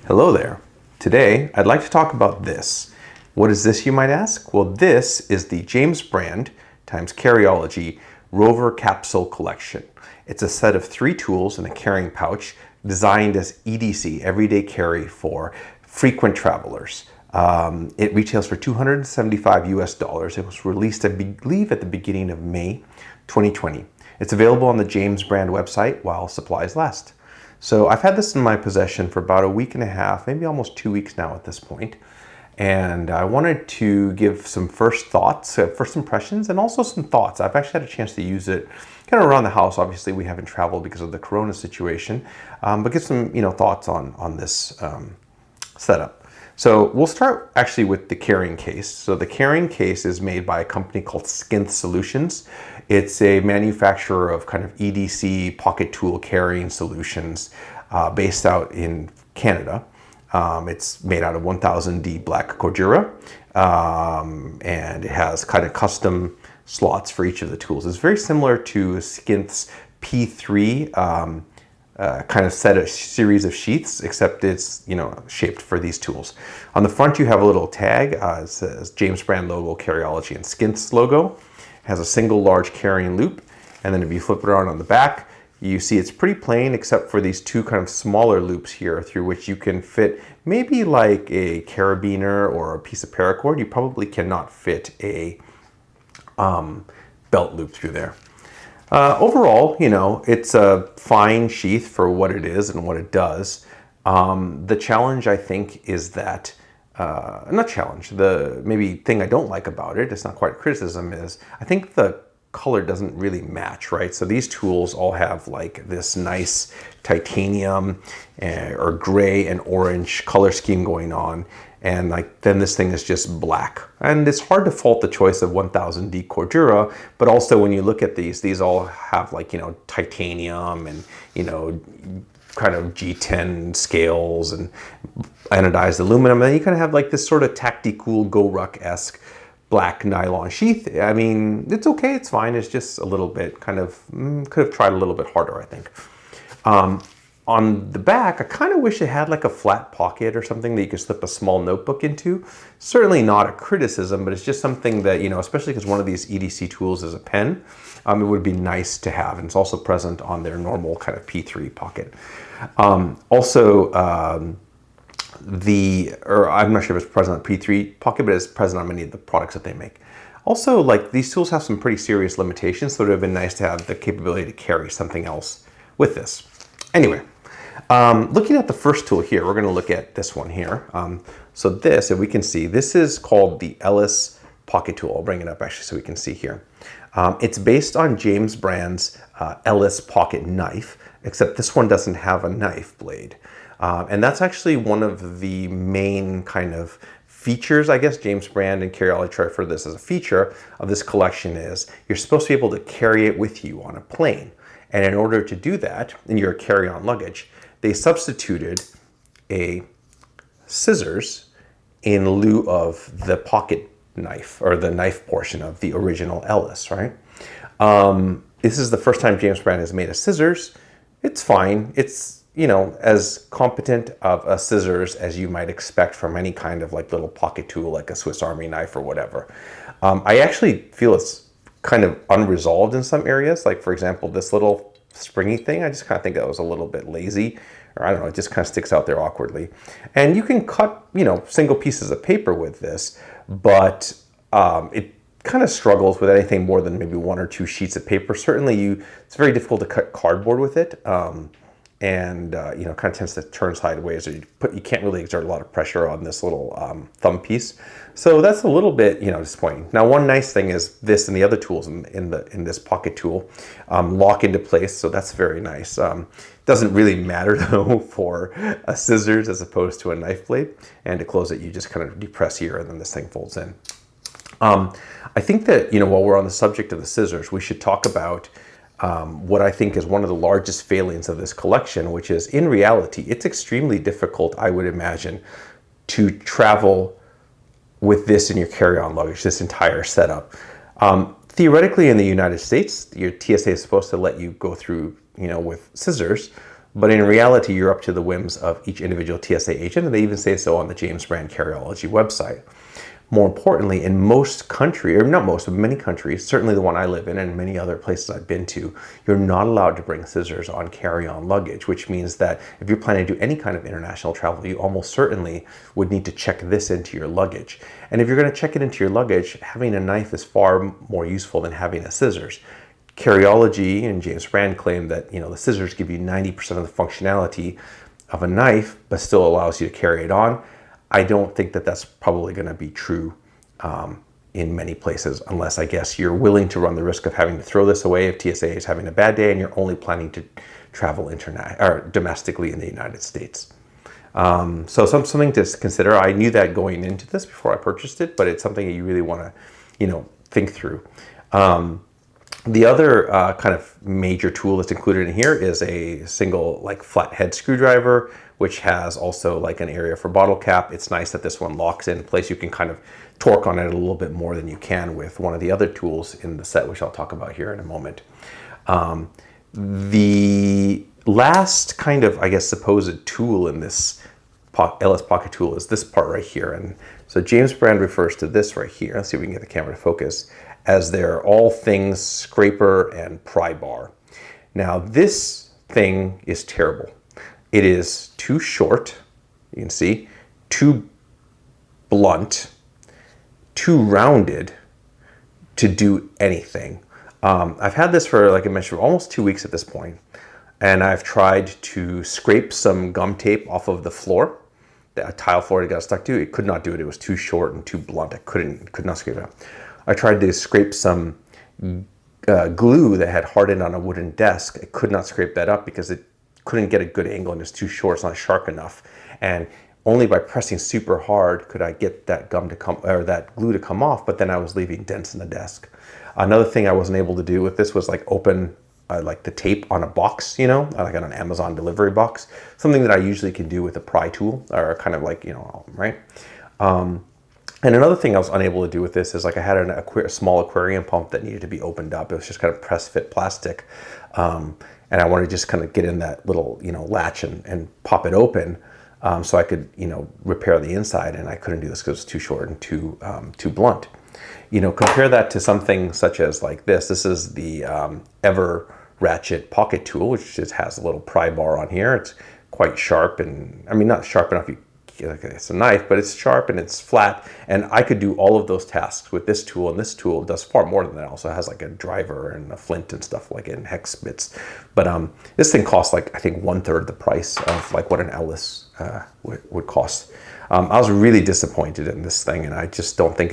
Hello there. Today, I'd like to talk about this. What is this, you might ask? Well, this is the James Brand times Carryology Rover Capsule Collection. It's a set of 3 tools in a carrying pouch designed as EDC, everyday carry for frequent travelers. It retails for $275 US. It was released, I believe, at the beginning of May 2020. It's available on the James Brand website while supplies last. So I've had this in my possession for about a week and a half, maybe almost 2 weeks now at this point. And I wanted to give some first thoughts, first impressions, and also some thoughts. I've actually had a chance to use it kind of around the house. Obviously, we haven't traveled because of the Corona situation, but give some thoughts on this setup. So we'll start actually with the carrying case. So the carrying case is made by a company called Skinth Solutions. It's a manufacturer of kind of EDC pocket tool carrying solutions based out in Canada. It's made out of 1000D black Cordura, and it has kind of custom slots for each of the tools. It's very similar to Skinth's P3 kind of series of sheaths, except it's shaped for these tools. On the front, you have a little tag. It says James Brand logo, Carryology, and Skinth's logo. It has a single large carrying loop, and then if you flip it around on the back, you see it's pretty plain except for these 2 kind of smaller loops here through which you can fit maybe like a carabiner or a piece of paracord. You probably cannot fit a belt loop through there. Overall, it's a fine sheath for what it is and what it does. The challenge, I think, is that, not challenge, the maybe thing I don't like about it, it's not quite criticism, is I think the color doesn't really match, right? So these tools all have like this nice titanium or gray and orange color scheme going on. And then this thing is just black. And it's hard to fault the choice of 1000D Cordura, but also when you look at these all have titanium and, kind of G10 scales and anodized aluminum. And then you kind of have like this sort of Tacticool Go-Ruck-esque black nylon sheath. I mean, it's okay, it's fine. It's just a little bit kind of, could have tried a little bit harder, I think. On the back, I kind of wish it had like a flat pocket or something that you could slip a small notebook into. Certainly not a criticism, but it's just something that, especially because one of these EDC tools is a pen, it would be nice to have. And it's also present on their normal kind of P3 pocket. I'm not sure if it's present on P3 pocket, but it's present on many of the products that they make. Also, these tools have some pretty serious limitations, so it would have been nice to have the capability to carry something else with this. Anyway, looking at the first tool here, we're going to look at this one here. So this, if we can see, this is called the Ellis pocket tool. I'll bring it up actually so we can see here. It's based on James Brand's Ellis pocket knife, except this one doesn't have a knife blade. And that's actually one of the main kind of features, I guess, James Brand and Carryology try for this as a feature of this collection is you're supposed to be able to carry it with you on a plane. And in order to do that, in your carry-on luggage, they substituted a scissors in lieu of the pocket knife or the knife portion of the original Ellis, right? This is the first time James Brand has made a scissors. It's fine. It's as competent of a scissors as you might expect from any kind of little pocket tool, like a Swiss Army knife or whatever. I actually feel it's kind of unresolved in some areas. Like for example, this little springy thing, I just kind of think that was a little bit lazy, or I don't know, it just kind of sticks out there awkwardly. And you can cut, single pieces of paper with this, but it kind of struggles with anything more than maybe 1 or 2 sheets of paper. Certainly it's very difficult to cut cardboard with it. And kind of tends to turn sideways, or you can't really exert a lot of pressure on this little thumb piece. So that's a little bit disappointing. Now, one nice thing is this and the other tools in this pocket tool lock into place, so that's very nice. Doesn't really matter though for a scissors as opposed to a knife blade. And to close it, you just kind of depress here, and then this thing folds in. I think that while we're on the subject of the scissors, we should talk about what I think is one of the largest failings of this collection, which is in reality, it's extremely difficult, I would imagine, to travel with this in your carry-on luggage, this entire setup. Theoretically, in the United States, your TSA is supposed to let you go through, with scissors, But in reality, you're up to the whims of each individual TSA agent, and they even say so on the James Brand Carryology website. More importantly, in most countries, or not most, but many countries, certainly the one I live in and many other places I've been to, you're not allowed to bring scissors on carry-on luggage, which means that if you're planning to do any kind of international travel, you almost certainly would need to check this into your luggage. And if you're going to check it into your luggage, having a knife is far more useful than having a scissors. Carryology and James Brand claim that the scissors give you 90% of the functionality of a knife, but still allows you to carry it on. I don't think that that's probably going to be true in many places, unless I guess you're willing to run the risk of having to throw this away if TSA is having a bad day and you're only planning to travel domestically in the United States. So something to consider. I knew that going into this before I purchased it, but it's something that you really want to think through. The other kind of major tool that's included in here is a single flathead screwdriver, which has also an area for bottle cap. It's nice that this one locks in place. You can kind of torque on it a little bit more than you can with one of the other tools in the set, which I'll talk about here in a moment. The last kind of, I guess, supposed tool in this Ellis pocket tool is this part right here. And so James Brand refers to this right here. Let's see if we can get the camera to focus, as their all things scraper and pry bar. Now this thing is terrible. It is too short, you can see, too blunt, too rounded to do anything. I've had this for, like I mentioned, for almost 2 weeks at this point, and I've tried to scrape some gum tape off of the floor, a tile floor it got stuck to. It could not do it. It was too short and too blunt. I could not scrape it out. I tried to scrape some glue that had hardened on a wooden desk. I could not scrape that up because it couldn't get a good angle and it's too short. It's not sharp enough. And only by pressing super hard could I get that gum to come, or that glue to come off. But then I was leaving dents in the desk. Another thing I wasn't able to do with this was open the tape on a box, like on an Amazon delivery box. Something that I usually can do with a pry tool, or kind of right. And another thing I was unable to do with this is I had a small aquarium pump that needed to be opened up. It was just kind of press fit plastic. And I wanted to just kind of get in that little, latch and pop it open so I could, repair the inside. And I couldn't do this because it was too short and too blunt. Compare that to something such as this. This is the Ever Ratchet pocket tool, which just has a little pry bar on here. It's quite sharp, and I mean, not sharp enough it's a knife, but it's sharp and it's flat, and I could do all of those tasks with this tool, and this tool does far more than that. It also has a driver and a flint and stuff in hex bits. But this thing costs I think 1/3 the price of what an Ellis would cost. I was really disappointed in this thing, and I just don't think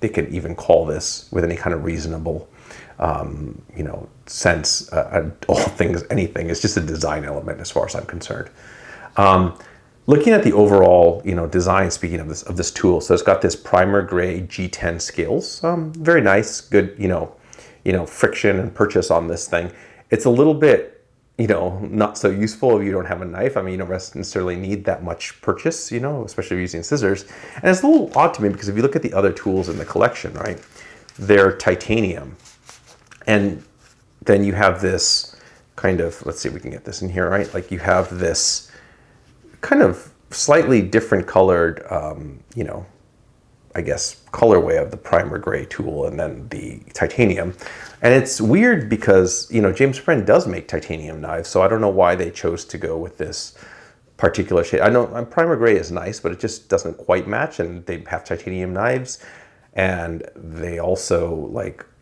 they could even call this with any kind of reasonable sense all things anything. It's just a design element as far as I'm concerned. Looking at the overall, design, speaking of this tool, so it's got this primer gray G10 scales. Very nice, good, friction and purchase on this thing. It's a little bit, not so useful if you don't have a knife. I mean, you don't necessarily need that much purchase, especially if you're using scissors. And it's a little odd to me because if you look at the other tools in the collection, right, they're titanium. And then you have this kind of, let's see if we can get this in here, right? You have this kind of slightly different colored, I guess, colorway of the primer gray tool and then the titanium. And it's weird because, James Brand does make titanium knives, so I don't know why they chose to go with this particular shade. I know primer gray is nice, but it just doesn't quite match, and they have titanium knives, and they also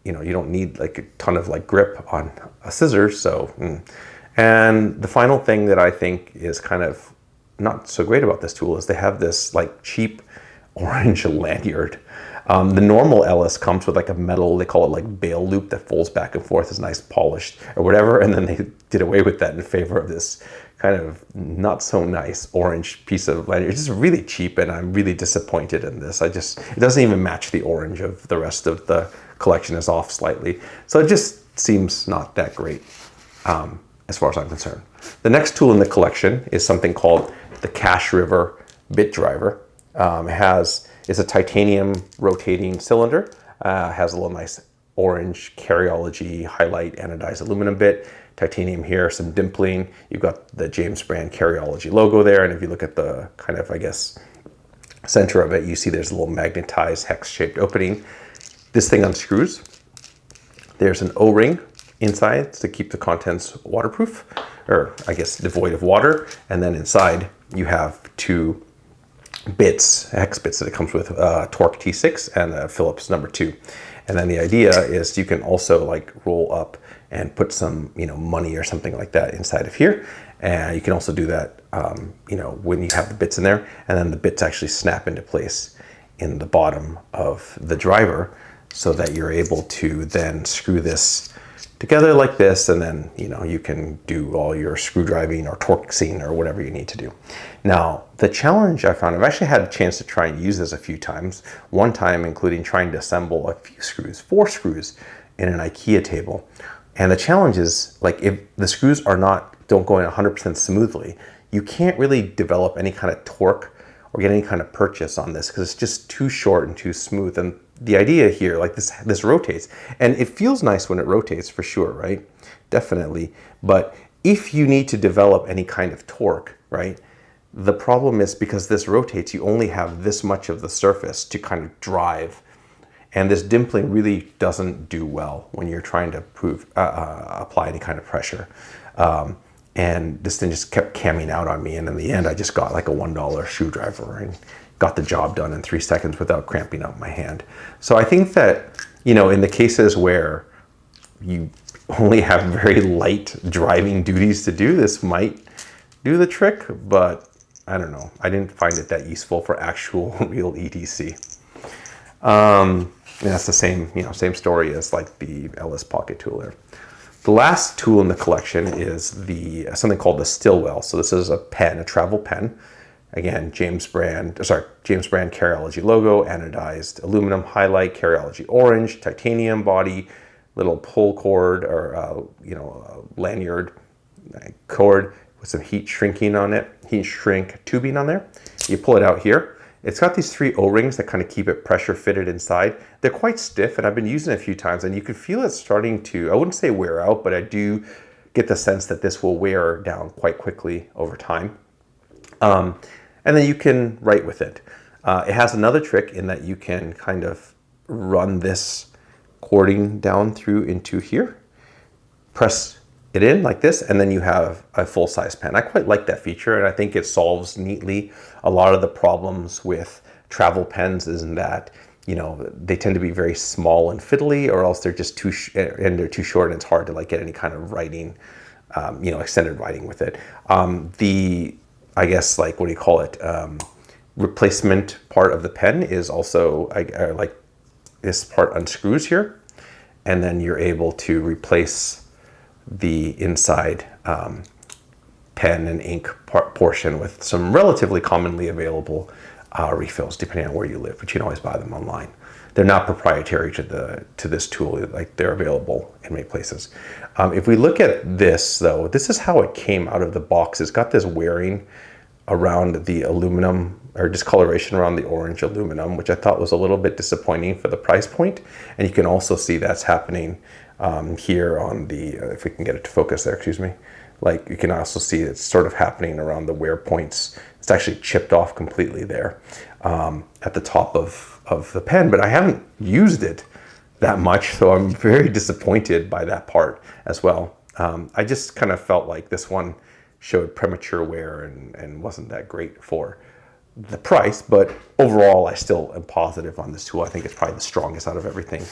you don't need a ton of grip on a scissors, so. And the final thing that I think is kind of not so great about this tool is they have this cheap orange lanyard. The normal Ellis comes with a metal, they call it bail loop, that folds back and forth, is nice polished or whatever, and then they did away with that in favor of this kind of not so nice orange piece of lanyard. It's just really cheap, and I'm really disappointed in this. It doesn't even match the orange of the rest of the collection, is off slightly. So it just seems not that great as far as I'm concerned. The next tool in the collection is something called the Cash River bit driver. It's a titanium rotating cylinder. Has a little nice orange Carryology highlight anodized aluminum bit. titanium here, some dimpling. You've got the James brand Carryology logo there. And if you look at the kind of, I guess, center of it, you see there's a little magnetized hex-shaped opening. This thing unscrews. There's an O-ring inside to keep the contents waterproof, or I guess devoid of water. And then inside you have two bits, hex bits that it comes with, Torque T6 and a Phillips number 2. And then the idea is you can also like roll up and put some, money or something like that inside of here. And you can also do that, when you have the bits in there, and then the bits actually snap into place in the bottom of the driver so that you're able to then screw this together like this, and then you can do all your screw driving or torquing or whatever you need to do. Now the challenge I found, I've actually had a chance to try and use this a few times, one time including trying to assemble a few screws, 4 screws in an IKEA table. And the challenge is, like, if the screws don't go in 100% smoothly, you can't really develop any kind of torque or get any kind of purchase on this because it's just too short and too smooth. And the idea here, like this rotates, and it feels nice when it rotates for sure, right? Definitely. But if you need to develop any kind of torque, right? The problem is because this rotates, you only have this much of the surface to kind of drive. And this dimpling really doesn't do well when you're trying to apply any kind of pressure. And this thing just kept camming out on me. And in the end, I just got like a $1 screwdriver and got the job done in 3 seconds without cramping up my hand. So I think that, in the cases where you only have very light driving duties to do, this might do the trick, but I don't know. I didn't find it that useful for actual real EDC. And that's the same story as like the Ellis pocket tool there. The last tool in the collection is something called the Stillwell. So this is a pen, a travel pen. Again, James brand Carryology logo, anodized aluminum highlight, Carryology orange, titanium body, little pull cord or lanyard cord with some heat shrink tubing on there. You pull it out here. It's got these 3 O-rings that kind of keep it pressure fitted inside. They're quite stiff, and I've been using it a few times, and you can feel it starting to, I wouldn't say wear out, but I do get the sense that this will wear down quite quickly over time. And then you can write with it. It has another trick in that you can kind of run this cording down through into here, press it in like this, and then you have a full-size pen. I quite like that feature, and I think it solves neatly a lot of the problems with travel pens, is in that they tend to be very small and fiddly, or else they're just too short, and it's hard to like get any kind of writing, extended writing with it. I guess, like, what do you call it? Replacement part of the pen is also like this part unscrews here, and then you're able to replace the inside pen and ink portion with some relatively commonly available refills, depending on where you live, but you can always buy them online. They're not proprietary to this tool, like they're available in many places. If we look at this though, this is how it came out of the box. It's got this wearing around the aluminum, or discoloration around the orange aluminum, which I thought was a little bit disappointing for the price point. And you can also see that's happening here on the, if we can get it to focus there, excuse me. Like, you can also see it's sort of happening around the wear points. It's actually chipped off completely there at the top of the pen, but I haven't used it that much, so I'm very disappointed by that part as well. I just kind of felt like this one showed premature wear and wasn't that great for the price, but overall I still am positive on this tool. I think it's probably the strongest out of everything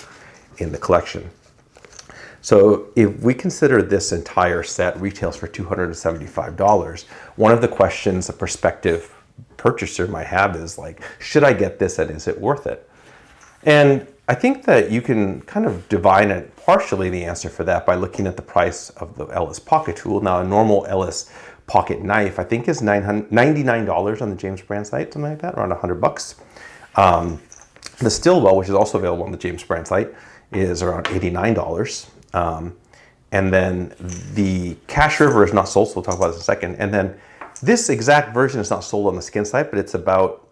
in the collection. So if we consider this entire set retails for $275, one of the questions a prospective purchaser might have is like, should I get this and is it worth it? And I think that you can kind of divine it partially the answer for that by looking at the price of the Ellis pocket tool. Now, a normal Ellis pocket knife, I think, is $99 on the James brand site, something like that, around $100. The Stillwell, which is also available on the James brand site, is around $89. And then the Cash River is not sold, so we'll talk about this in a second. And then this exact version is not sold on the Skin site, but it's about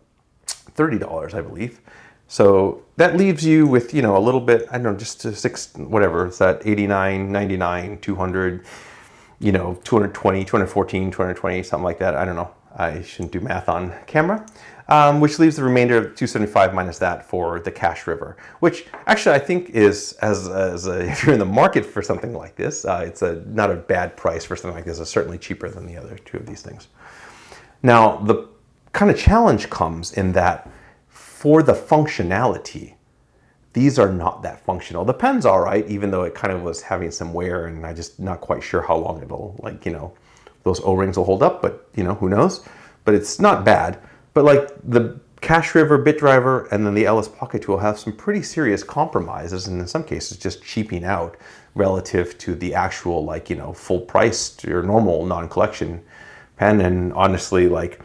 $30, I believe. So that leaves you with, a little bit, I don't know, just $6, whatever, it's at $89, $99, $200. you know, 220, 214, 220, something like that. I don't know. I shouldn't do math on camera. Which leaves the remainder of 275 minus that for the Cash River, which actually I think is, if you're in the market for something like this, it's not a bad price for something like this. It's certainly cheaper than the other two of these things. Now, the kind of challenge comes in that for the functionality, these are not that functional. The pen's all right, even though it kind of was having some wear, and I'm just not quite sure how long it'll, like, you know, those O-rings will hold up, but, you know, who knows? But it's not bad. But like the Cash River bit driver and then the Ellis pocket tool have some pretty serious compromises, and in some cases just cheaping out relative to the actual, like, you know, full priced or normal non-collection pen. And honestly, like,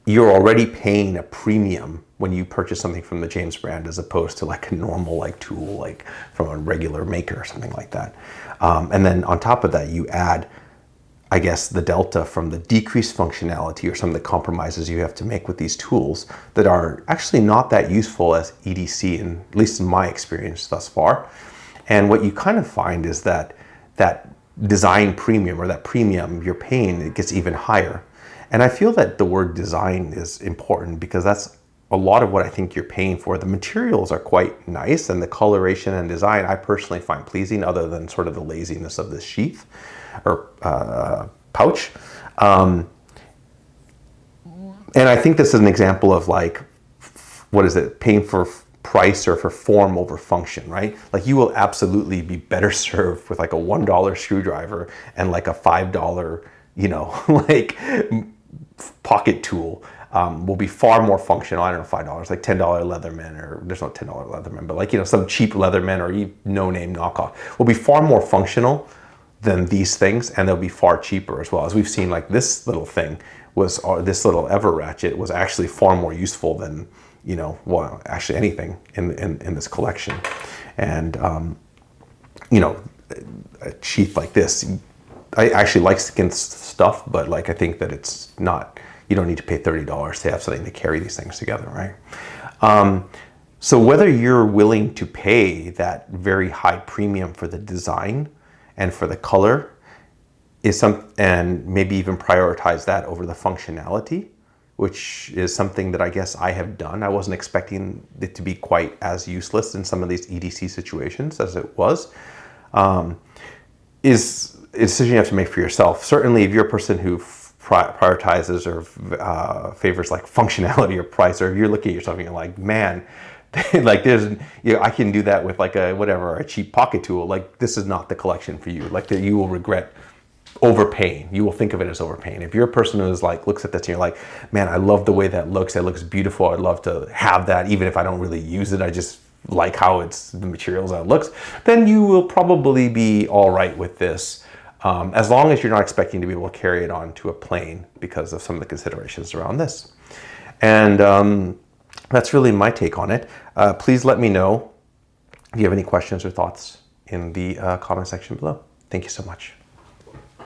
you're already paying a premium when you purchase something from the James brand as opposed to like a normal like tool, like from a regular maker or something like that. And then on top of that, you add, I guess, the delta from the decreased functionality or some of the compromises you have to make with these tools that are actually not that useful as EDC, and at least in my experience thus far. And what you kind of find is that that design premium, or that premium you're paying, it gets even higher. And I feel that the word design is important because that's a lot of what I think you're paying for. The materials are quite nice, and the coloration and design I personally find pleasing, other than sort of the laziness of this sheath or pouch. And I think this is an example of like, what is it, paying for price or for form over function, right? Like you will absolutely be better served with like a $1 screwdriver and like a $5, you know, like pocket tool. Will be far more functional. I don't know, $5, like $10 Leatherman, or there's no $10 Leatherman, but like, you know, some cheap Leatherman or no-name knockoff will be far more functional than these things, and they'll be far cheaper as well. As we've seen, like this little thing was, this little ever ratchet was actually far more useful than, you know, well, actually anything in this collection. And, you know, a sheath like this, I actually like skin stuff, but like, I think that it's not, you don't need to pay $30 to have something to carry these things together, right? So whether you're willing to pay that very high premium for the design and for the color is and maybe even prioritize that over the functionality, which is something that I guess I have done. I wasn't expecting it to be quite as useless in some of these EDC situations as it was, is a decision you have to make for yourself. Certainly if you're a person who prioritizes or favors like functionality or price, or if you're looking at yourself and you're like, man, like there's, you know, I can do that with like a cheap pocket tool. Like this is not the collection for you. Like that you will regret overpaying. You will think of it as overpaying. If you're a person who's like, looks at this and you're like, man, I love the way that looks. It looks beautiful. I'd love to have that. Even if I don't really use it, I just like how it's the materials that it looks, then you will probably be all right with this. As long as you're not expecting to be able to carry it onto a plane because of some of the considerations around this. And that's really my take on it. Please let me know if you have any questions or thoughts in the comment section below. Thank you so much.